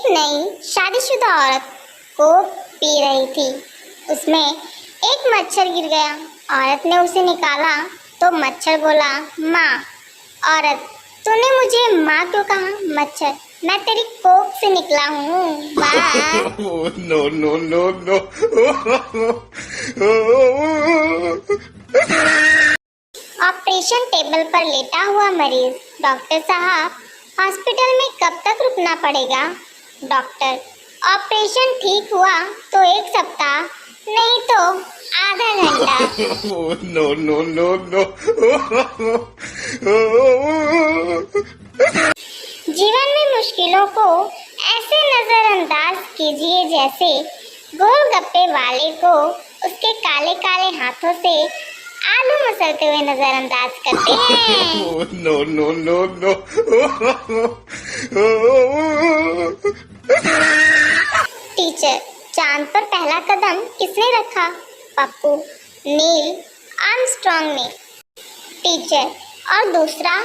नई शादीशुदा औरत कोक पी रही थी। उसमें एक मच्छर गिर गया। औरत ने उसे निकाला तो मच्छर बोला, माँ। औरत, तूने मुझे माँ क्यों कहा? मच्छर, मैं तेरी कोक से निकला हूँ। वाह। No, no, no, no. Operation table पर लेटा हुआ मरीज। डॉक्टर साहब, हॉस्पिटल में कब तक रुकना पड़ेगा? डॉक्टर, ऑपरेशन ठीक हुआ तो 1 सप्ताह, नहीं तो आधा घंटा। No, no, no, no. जीवन में मुश्किलों को ऐसे नजरअंदाज कीजिए जैसे गोलगप्पे वाले को उसके काले काले हाथों से आलू मसलते हुए नजरअंदाज करते हैं। No, no, no, no. Teacher, चांद पर पहला कदम किसने रखा? पप्पू, नील आर्मस्ट्रांग ने। टीचर, और दूसरा?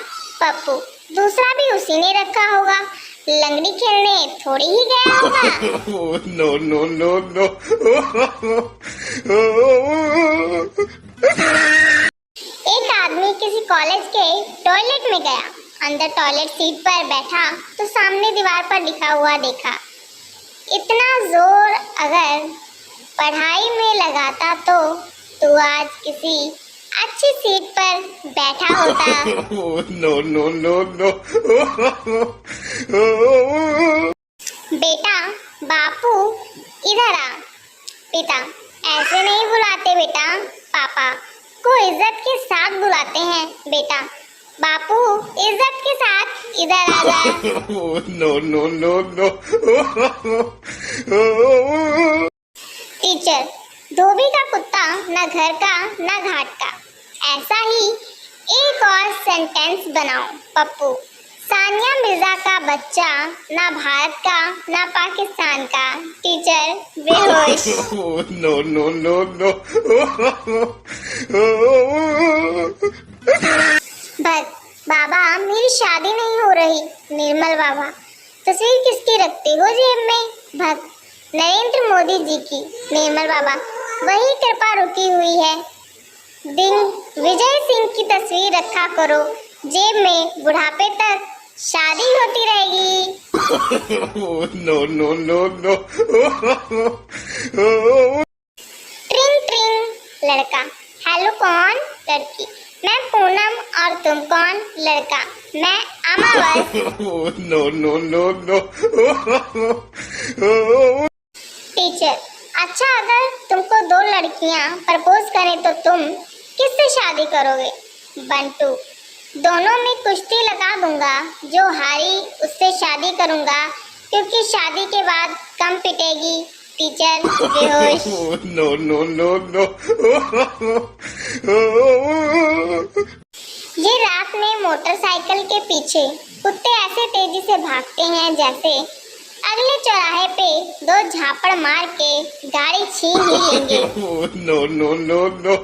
पप्पू, दूसरा भी उसी ने रखा होगा। लंगड़ी खेलने थोड़ी ही गया होगा। No, no, no, no. एक आदमी किसी कॉलेज के टॉयलेट में गया। अंदर टॉयलेट सीट पर बैठा तो सामने दीवार पर लिखा हुआ देखा, इतना जोर अगर पढ़ाई में लगाता तो तू आज किसी अच्छी सीट पर बैठा होता। No, no, no, no. बेटा, बापू इधर आ। पिता, ऐसे नहीं बुलाते बेटा, पापा को इज्जत के साथ बुलाते हैं। बेटा, बापू इज्जत के साथ इधर आ जा। No, no, no, no. Teacher, धोबी का कुत्ता न घर का न घाट का। ऐसा ही एक और सेंटेंस बनाओ। पप्पू, सानिया मिर्जा का बच्चा ना भारत का ना पाकिस्तान का। टीचर बेहोश। No, no, no, no. भक्त, बाबा मेरी शादी नहीं हो रही। निर्मल बाबा, तस्वीर किसकी रखते हो जेब में? भक्त, नरेंद्र मोदी जी की। निर्मल बाबा, वही कृपा रुकी हुई है। दिन विजय सिंह की तस्वीर रखा करो जेब में, बुढ़ापे तक शादी होती रहेगी। No, no, no, no. ट्रिंग ट्रिंग, लड़का, हेलो कौन? लड़की, मैं पूनम। और तुम कौन? लड़का, मैं अमावस। No, no, no, no. Teacher, अच्छा अगर तुमको 2 लड़कियां प्रपोज करें तो तुम किससे शादी करोगे? बंटू, दोनों में कुश्ती लगा दूंगा, जो हारी उससे शादी करूंगा, क्योंकि शादी के बाद कम पिटेगी। टीचर बेहोश। No, no, no, no. ये रात में मोटरसाइकिल के पीछे कुत्ते ऐसे तेजी से भागते हैं जैसे अगले चौराहे पे 2 झापड़ मार के गाड़ी छीन ही लेंगे। No, no, no, no.